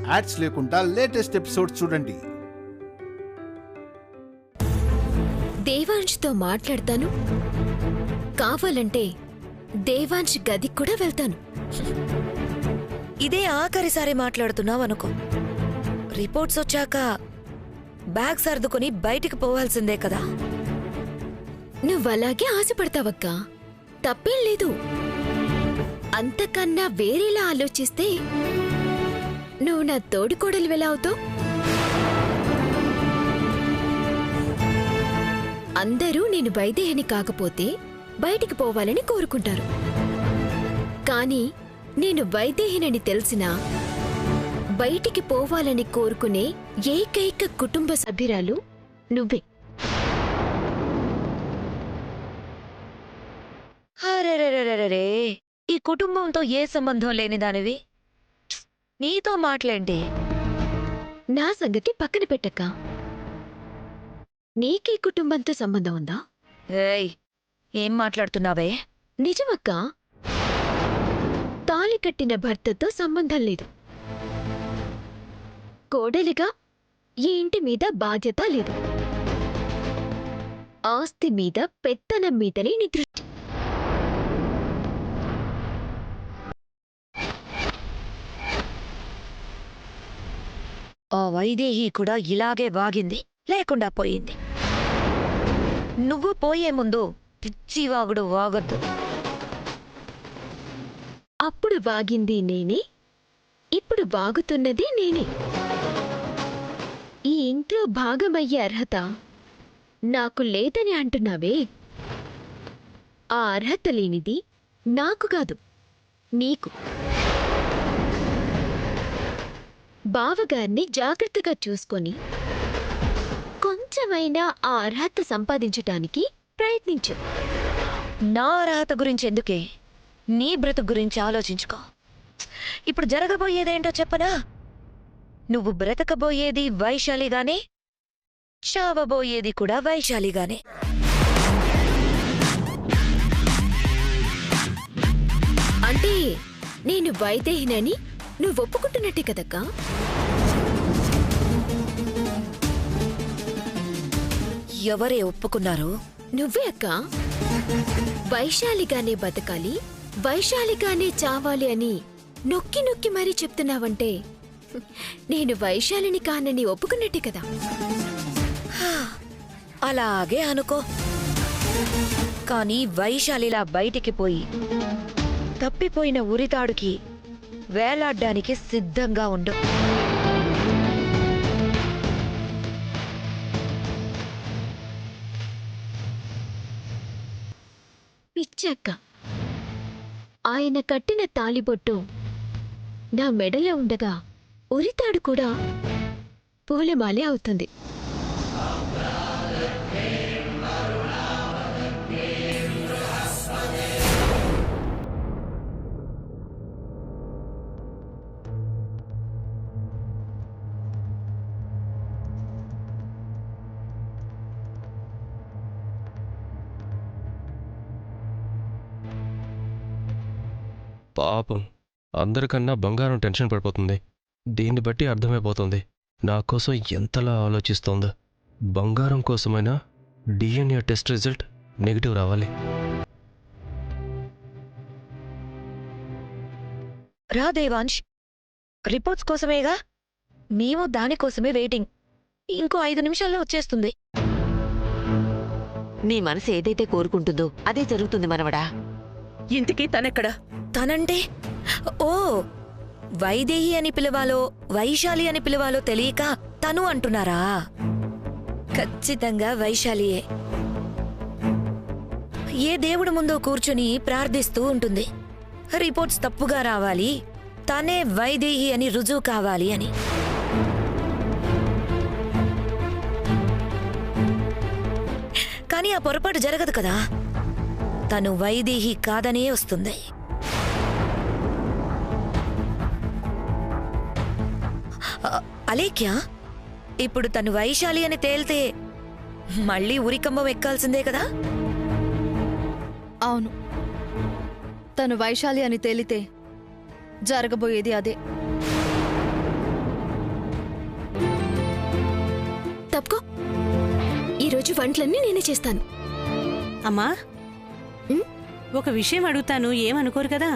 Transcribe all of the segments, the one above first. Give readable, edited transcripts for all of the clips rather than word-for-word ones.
Ads లేకుండా latest episodes చూడండి. దేవాంష్తో మాట్లాడతాను, కావాలంటే దేవాంశ్ గదికి కూడా వెళ్తాను. ఇదే ఆఖరిసారి మాట్లాడుతున్నావు అనుకో. రిపోర్ట్స్ వచ్చాక బ్యాగ్ సర్దుకుని బయటికి పోవాల్సిందే కదా. నువ్వలాగే ఆశపడతావక్క, తప్పేం లేదు. అంతకన్నా వేరేలా ఆలోచిస్తే నువ్వు నా తోడికోడలు ఎలా అవుతావు? అందరూ నేను వైదేహిని కాకపోతే బయటికి పోవాలని కోరుకుంటారు. కాని నేను వైదేహినని తెలిసినా బయటికి పోవాలని కోరుకునే ఏకైక కుటుంబ సభ్యురాలు నువ్వే. అరెరెరెరెరే, ఈ కుటుంబంతో ఏ సంబంధం లేని దానివి, నీతో మాట్లాడి. నా సంగతి పక్కన పెట్టక్క, నీకీ కుటుంబంతో సంబంధం ఉందా? ఏయ్, ఏం మాట్లాడుతున్నావే? నిజమక్క, తాళి కట్టిన భర్తతో సంబంధం లేదు. కోడలిగా ఈ ఇంటి మీద బాధ్యత లేదు. ఆస్తి మీద పెత్తనం మీదనే నీ దృష్టి. ఆ వైదేహి కూడా ఇలాగే వాగింది, లేకుండా పోయింది. నువ్వు పోయే ముందు పిచ్చివాగుడు వాగొద్దు. అప్పుడు వాగింది నేనే, ఇప్పుడు వాగుతున్నది నేనే. ఈ ఇంట్లో భాగమయ్యే అర్హత నాకు లేదని అంటున్నావే, ఆ అర్హత లేనిది నాకు కాదు, నీకు. బావగారిని జాగ్రత్తగా చూసుకొని కొంచెమైనా ఆ అర్హత సంపాదించటానికి ప్రయత్నించు. నా అర్హత గురించి ఎందుకే, నీ బ్రతుకు గురించి ఆలోచించుకో. ఇప్పుడు జరగబోయేదేంటో చెప్పనా? నువ్వు బ్రతకబోయేది వైశాలిగానే, చావబోయేది కూడా వైశాలిగానే. అంటే నేను వైదేహినని నువ్వు ఒప్పుకుంటున్నట్టే కదక్కా? ఎవరే ఒప్పుకున్నారు? నువ్వే అక్క. వైశాలిగానే బతకాలి, వైశాలిగానే చావాలి అని నొక్కి నొక్కి మరీ చెప్తున్నావంటే నేను వైశాలిని కానని ఒప్పుకున్నట్టే కదా. అలాగే అనుకో. కానీ వైశాలిలా బయటికి పోయి తప్పిపోయిన ఉరితాడుకి వేలాడ్డానికి సిద్ధంగా ఉండు. పిచ్చక్క, ఆయన కట్టిన తాళిబొట్టు నా మెడలో ఉండగా ఉరితాడు కూడా పూలమాలే అవుతుంది. పాపం, అందరికన్నా బంగారం టెన్షన్ పడిపోతుంది. దీన్ని బట్టి అర్థమైపోతుంది నా కోసం ఎంతలా ఆలోచిస్తోందో. బంగారం కోసమైనా డిఎన్ఏ టెస్ట్ రిజల్ట్ నెగిటివ్ రావాలి. రా దేవాంశ్, రిపోర్ట్స్ కోసమేగా. మేము దానికోసమే వెయిటింగ్. ఇంకో 5 నిమిషాల్లో వచ్చేస్తుంది. నీ మనసు ఏదైతే కోరుకుంటుందో అదే జరుగుతుంది మనవడా. ఇంతకీ తనెక్కడా? తనంటే, ఓ, వైదేహి అని పిలవాలో వైశాలి అని పిలవాలో తెలియక తను అంటున్నారా? ఖచ్చితంగా వైశాలియే. ఏ దేవుడు ముందో కూర్చుని ప్రార్థిస్తూ ఉంటుంది, రిపోర్ట్స్ తప్పుగా రావాలి, తనే వైదేహి అని రుజువు కావాలి అని. కానీ ఆ పొరపాటు జరగదు కదా. తను వైదేహి కాదనే వస్తుంది. అలేఖ్యా, ఇప్పుడు తను వైశాలి అని తేలితే మళ్ళీ ఉరికంబం ఎక్కాల్సిందే కదా? అవును, తను వైశాలి అని తేలితే జరగబోయేది అదే. తప్పుకో. ఈరోజు వంటలన్నీ నేనే చేస్తాను. అమ్మా ఉమ్? ఒక విషయం అడుగుతాను, ఏమనుకోరు కదా?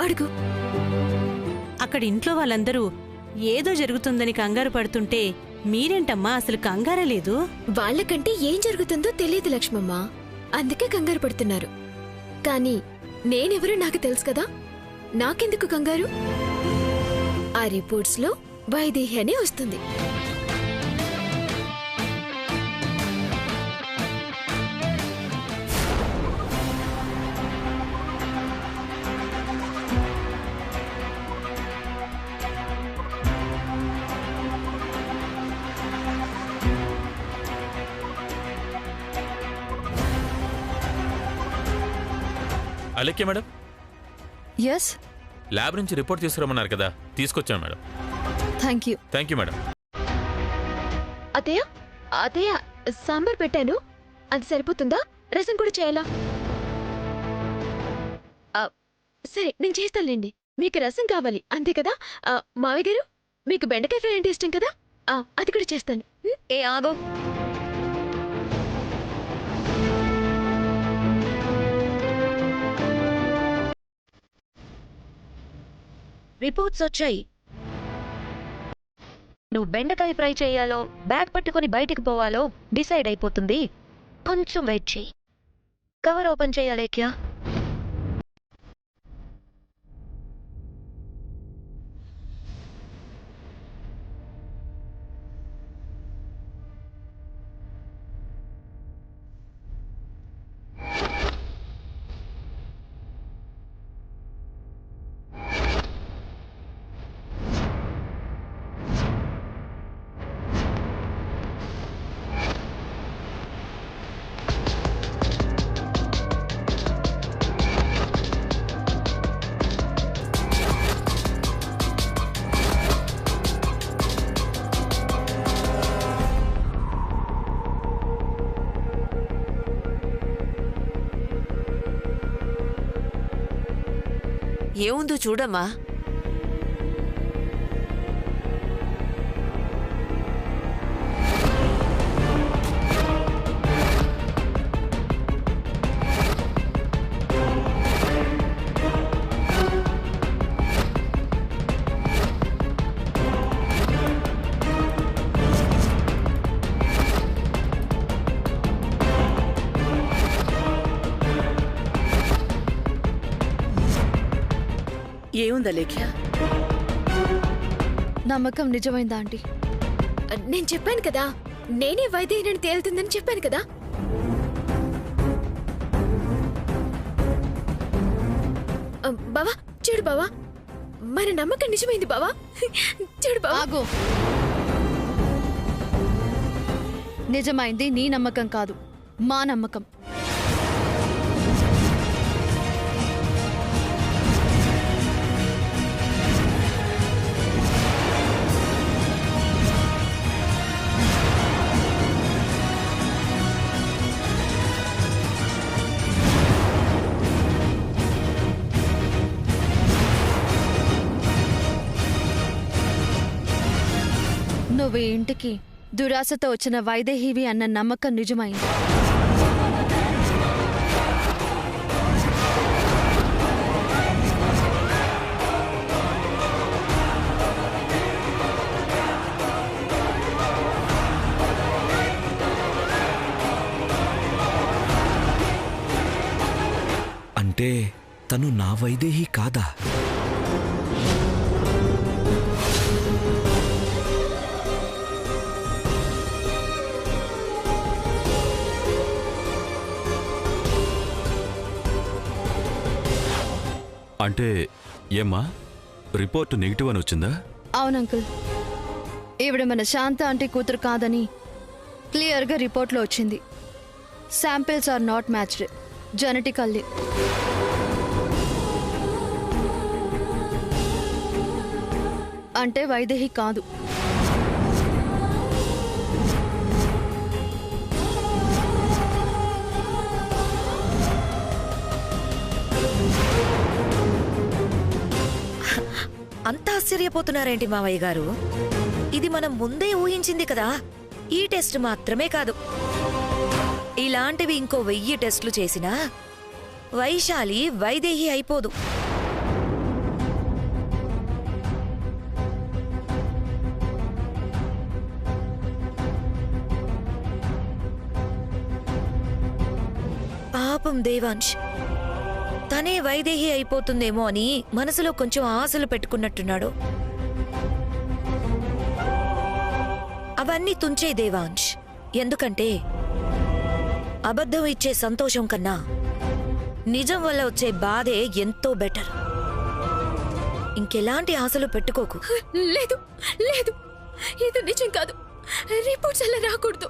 అడుగు. అక్కడ ఇంట్లో వాళ్ళందరూ ఏదో జరుగుతుందని కంగారు పడుతుంటే మీరేంటమ్మా అసలు కంగారే లేదు? వాళ్ళకంటే ఏం జరుగుతుందో తెలియదు లక్ష్మమ్మ, అందుకే కంగారు పడుతున్నారు. కానీ నేనెవరో నాకు తెలుసు కదా, నాకెందుకు కంగారు? ఆ రిపోర్ట్స్లో వైదేహి అనే వస్తుంది. అలెక్కే మేడం, ఎస్, ల్యాబ్ నుంచి రిపోర్ట్ తీసుకురమ్మన్నారు కదా, తీసుకొచ్చాను madam. Thank you. Thank you madam. అతయ్య అతయ్య, సాంబార్ పెట్టాను, అది సరిపోతుందా? రసం కూడా చేయాలా? సరే, నేను చేస్తానులేండి. మీకు రసం కావాలి అంతే కదా? మావయ్య గారు, మీకు బెండకాయ ఫ్రై అంటే ఇష్టం కదా, అది కూడా చేస్తాను. ఏ ఆగో. రిపోర్ట్స్ వచ్చాయి. నువ్వు బెండకాయ ఫ్రై చేయాలో బ్యాగ్ పట్టుకొని బయటికి పోవాలో డిసైడ్ అయిపోతుంది. కొంచెం వెయిట్ చేయి. కవర్ ఓపెన్ చేయాలేక్యా? ఏముందో చూడమ్మా. ఏముందా లేఖ్య? నమ్మకం నిజమైందా ఆంటీ? నేను చెప్పాను కదా, నేనే వైదేహిని తేలుతుందని చెప్పాను కదా. బావా చూడు, బావా మన నమ్మకం నిజమైంది. బావా చూడు బావా. ఆగు. నిజమైంది నీ నమ్మకం కాదు, మా నమ్మకం. నువ్వు ఈ ఇంటికి దురాశతో వచ్చిన వైదేహివి అన్న నమ్మకం నిజమైంది. అంటే తను నా వైదేహి కాదా? అంటే ఏమ్మా, రిపోర్ట్ నెగిటివ్ అని వచ్చిందా? అవునంకుల్, ఈవిడ మన శాంత ఆంటీ కూతురు కాదని క్లియర్గా రిపోర్ట్లో వచ్చింది. Samples are not matched, genetically. అంటే వైదేహి కాదు. అంత ఆశ్చర్యపోతున్నారేంటి మావయ్య గారు? ఇది మనం ముందే ఊహించింది కదా. ఈ టెస్ట్ మాత్రమే కాదు, ఇలాంటివి ఇంకో 1000 టెస్టులు చేసినా వైశాలి వైదేహి అయిపోదు. పాపం దేవాంశ్ తనే వైదేహి అయిపోతుందేమో అని మనసులో కొంచెం ఆశలు పెట్టుకున్నట్టున్నాడు. అవన్నీ తుంచే దేవాంశ్, ఎందుకంటే అబద్ధం ఇచ్చే సంతోషం కన్నా నిజం వల్ల వచ్చే బాధే ఎంతో బెటర్. ఇంకెలాంటి ఆశలు పెట్టుకోకు. లేదు లేదు, ఇది నిజం కాదు. రిపోర్ట్స్ అలా రాకూడదు.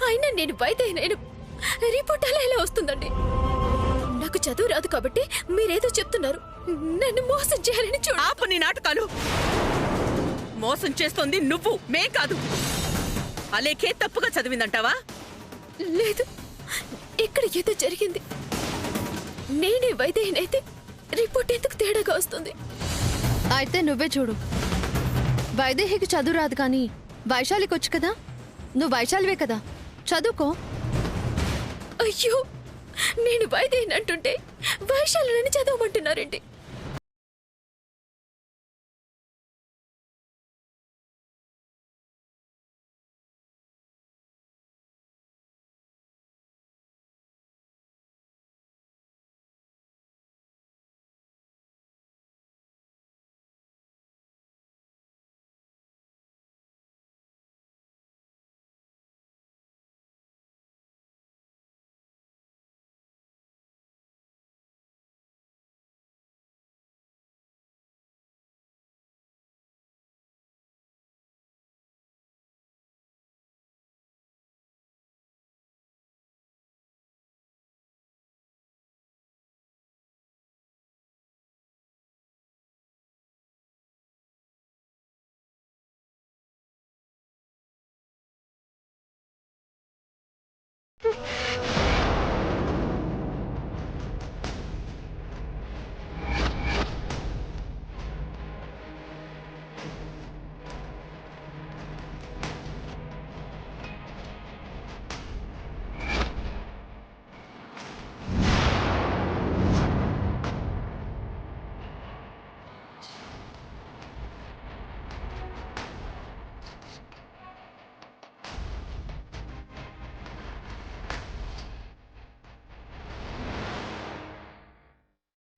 అయినా నేను వైద్యనేను, రిపోర్ట్ అలా ఎలా వస్తుందండి? నాకు చదువు రాదు కాబట్టి మీరేదో చెప్తున్నారు. నన్ను మోసం చేయాలని చూడు. ఆపు నీ నాటకాలు. మోసం చేస్తోంది నువ్వు, మేం కాదు. అలేకే తప్పుగా చదివిందంటావా? లేదు, ఇక్కడ ఏదో జరిగింది. నేనే వైద్యనైతే రిపోర్ట్ ఎందుకు తేడాగా వస్తుంది? అయితే నువ్వే చూడు. వైదేహికి చదువు రాదు కానీ వైశాలికి వచ్చు కదా. నువ్వు వైశాలివే కదా, చదువుకో. అయ్యో, నేను వైద్యని అంటుంటే వైశాలిని చదవమంటున్నారండి.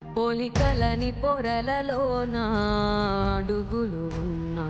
పోలికలని పొరలలోన అడుగులు ఉన్నా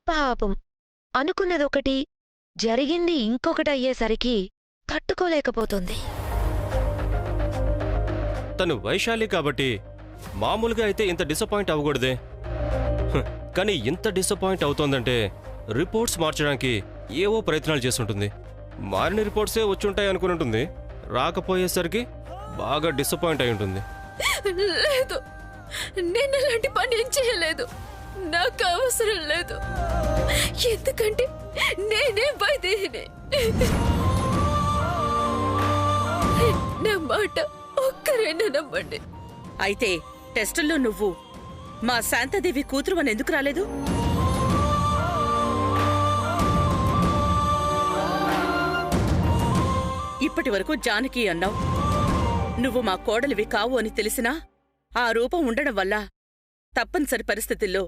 పాపం అనుకున్నదొకటి జరిగింది ఇంకొకటి అయ్యేసరికి తట్టుకోలేకపోతుంది. తను వైశాలి కాబట్టి మామూలుగా అయితే ఇంత డిసప్పాయింట్ అవ్వకూడదే. కానీ ఇంత డిసప్పాయింట్ అవుతోందంటే రిపోర్ట్స్ మార్చడానికి ఏవో ప్రయత్నాలు చేస్తుంటుంది. మారిన రిపోర్ట్సే వచ్చుంటాయి అనుకుని ఉంటుంది. రాకపోయేసరికి బాగా డిసప్పాయింట్ అయి ఉంటుంది. లేదు, నేను అలాంటి పని ఏం చేయలేదు. నాకు అవసరం లేదు, ఎందుకంటే నేనే వైదేహిని. నా మాట ఒక్కరైనా నమ్మండి. అయితే టెస్టుల్లో నువ్వు మా శాంతాదేవి కూతురు అని ఎందుకు రాలేదు? ఇప్పటి వరకు జానకి అన్నావు. నువ్వు మా కోడలివి కావు అని తెలిసినా ఆ రూపం ఉండడం వల్ల తప్పనిసరి పరిస్థితుల్లో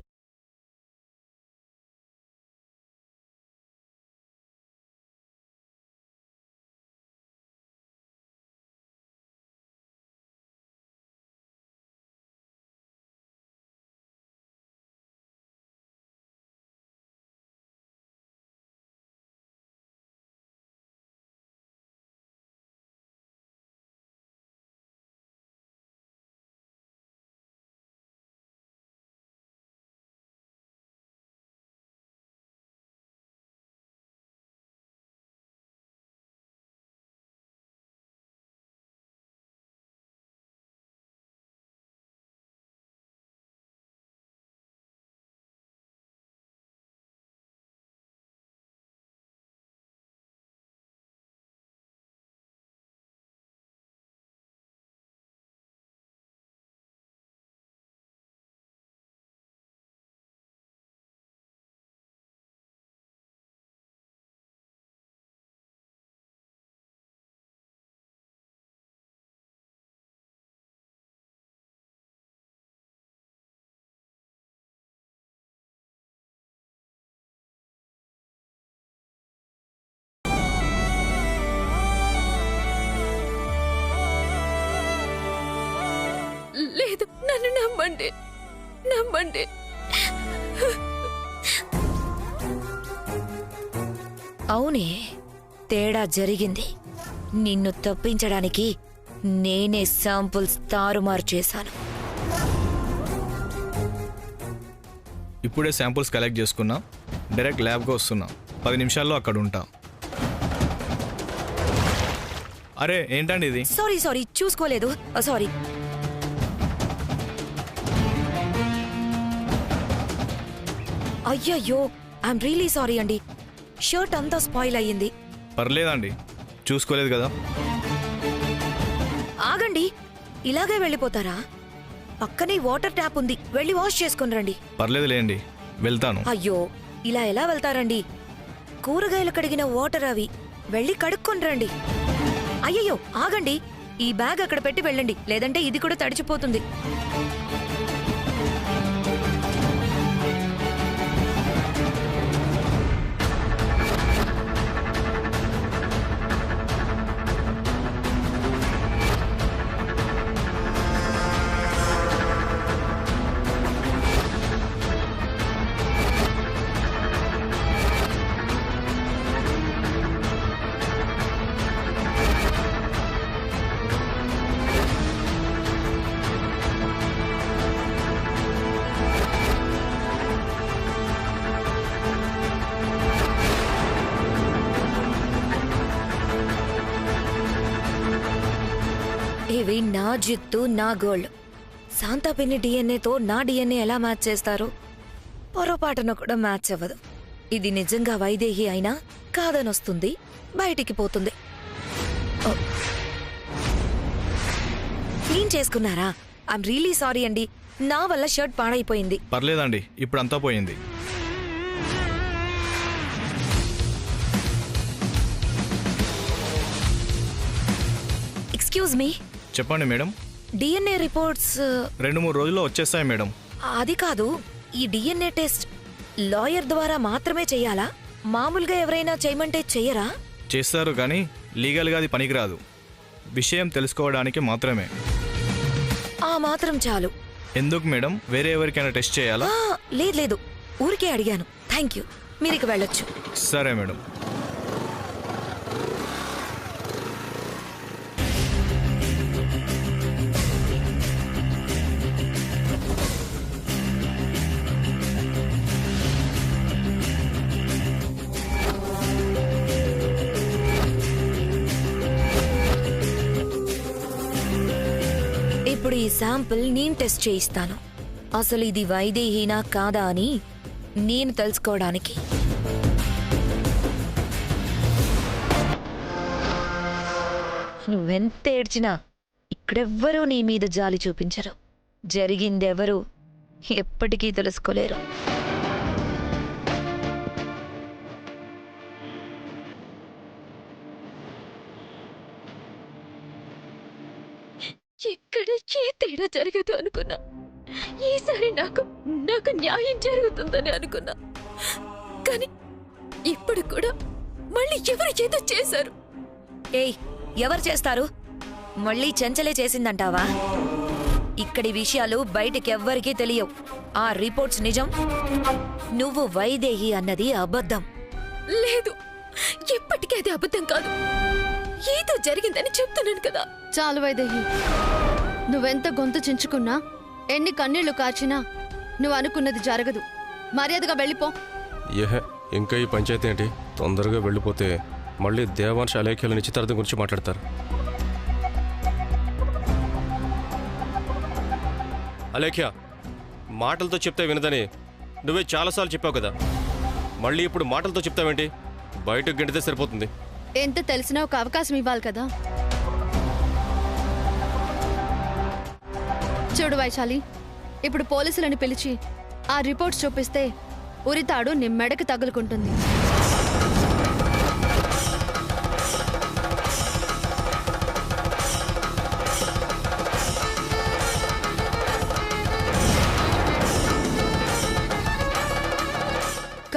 లేదు, నన్ను నమ్మండి, నమ్మండి. అవునే, తేడా జరిగింది. నిన్ను తప్పించడానికి నేనే శాంపుల్స్ తారుమారు చేశాను. ఇప్పుడే శాంపుల్స్ కలెక్ట్ చేసుకున్నా, డైరెక్ట్ ల్యాబ్కి వస్తున్నా. 10 నిమిషాల్లో అక్కడ ఉంటా. అరే ఏంటండి ఇది? సారీ చూసుకోలేదు. సారీ. అయ్యయ్యో, ఐఎమ్ రియలీ సారీ అండి. షర్ట్ అంతా స్పాయిల్ అయ్యింది. పర్లేదండి, చూసుకోలేదు కదా. ఆగండి, ఇలాగే వెళ్ళిపోతారా? పక్కనే వాటర్ ట్యాప్ ఉంది, వెళ్ళి వాష్ చేసుకుని రండి. పర్లేదు లేండి, వెళ్తాను. అయ్యో, ఇలా ఎలా వెళ్తారండి? కూరగాయలు కడిగిన వాటర్ అవి, వెళ్ళి కడుక్కొని రండి. అయ్యయ్యో, ఆగండి, ఈ బ్యాగ్ అక్కడ పెట్టి వెళ్ళండి, లేదంటే ఇది కూడా తడిచిపోతుంది. ఇవి నా జిత్తు, నా గోల్డ్. శాంతా పిన్ని డిఎన్ఏతో నా డిఎన్ఏ ఎలా మ్యాచ్ చేస్తారు? పొరపాటున కూడా మ్యాచ్ అవ్వదు. ఇది నిజంగా వైదేహి అయినా కాదనొస్తుంది, బయటికి పోతుంది. క్లీన్ చేసుకున్నారా? ఐఎమ్ రియలీ సారీ అండి, నా వల్ల షర్ట్ పాడైపోయింది. పర్లేదండి, ఇప్పుడంతా పోయింది. Excuse me. చెప్పండి మేడం. డిఎన్ఏ రిపోర్ట్స్ 2-3 రోజుల్లో వచ్చేస్తాయి మేడం. అది కాదు, ఈ డిఎన్ఏ టెస్ట్ లాయర్ ద్వారా మాత్రమే చెయ్యాలా? మామూలుగా ఎవరైనా చేయమంటే చెయ్యరా? చేస్తారు, కానీ లీగల్గా అది పనికిరాదు. విషయం తెలుసుకోవడానికి మాత్రమే. ఆ మాత్రం చాలు. ఎందుకు మేడం, వేరే ఎవరికైనా టెస్ట్ చేయాలా? లేదు, ఊరికే అడిగాను. థ్యాంక్ యూ, మీరికి వెళ్ళొచ్చు. సరే మేడం. ఇప్పుడు ఈ శాంపిల్ నేను టెస్ట్ చేయిస్తాను. అసలు ఇది వైదేహీనా కాదా అని నేను తెలుసుకోవడానికి. నువ్వెంత ఏడ్చినా ఇక్కడెవ్వరూ నీ మీద జాలి చూపించరు. జరిగిందెవరూ ఎప్పటికీ తెలుసుకోలేరు. ఇక్కడ ఏ తేడా జరగదు అనుకున్నా. ఈసారి నాకు న్యాయం జరుగుతుందని అనుకున్నా. కానీ ఇప్పుడు కూడా మళ్ళీ ఎవరు ఏదో చేశారు. ఏయ్, ఎవరు చేస్తారు? మళ్ళీ చెంచలే చేసిందంటావా? ఇక్కడి విషయాలు బయటికెవ్వరికీ తెలియవు. ఆ రిపోర్ట్స్ నిజం, నువ్వు వైదేహి అన్నది అబద్ధం. లేదు, ఎప్పటికీ అది అబద్ధం కాదు. ఏదో జరిగిందని చెప్తున్నాను కదా. చాలు వైదేహి, నువ్వెంత గొంతు చించుకున్నా, ఎన్ని కన్నీళ్లు కార్చినా నువ్వు అనుకున్నది జరగదు. మర్యాదగా వెళ్ళిపో. ఇంకా ఈ పంచాయతీ ఏంటి? తొందరగా వెళ్ళిపోతే మళ్ళీ దేవాంశ అలేఖ్యల నిశ్చితార్థం గురించి మాట్లాడతారు. అలేఖ్య, మాటలతో చెప్తే వినదని నువ్వే చాలాసార్లు చెప్పావు కదా, మళ్ళీ ఇప్పుడు మాటలతో చెప్తావేంటి? బయటకు గెంటితే సరిపోతుంది. ఎంత తెలిసినా ఒక అవకాశం ఇవ్వాలి కదా. చూడు వైశాలి, ఇప్పుడు పోలీసులను పిలిచి ఆ రిపోర్ట్స్ చూపిస్తే ఉరితాడు నీ మెడకు తగులుకుంటుంది.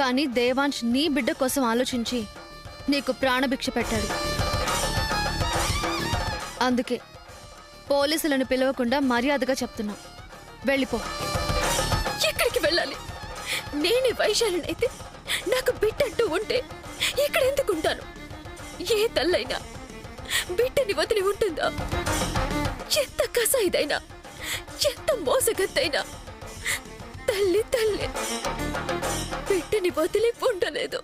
కానీ దేవాంశ్ నీ బిడ్డ కోసం ఆలోచించి నీకు ప్రాణభిక్ష పెట్టాడు. అందుకే పోలీసులను పిలవకుండా మర్యాదగా చెప్తున్నా వెళ్ళిపో. ఎక్కడికి వెళ్ళాలి? నేనే వైశాలినైతే నాకు బిడ్డంటూ ఉంటే ఇక్కడ ఎందుకుంటాను? ఏ తల్లైనా బిడ్డని వదిలి ఉంటుందా? ఎంత కసాయిదైనా, ఎంత మోసగద్దైనా తల్లి బిడ్డని వదిలి ఉండలేదు.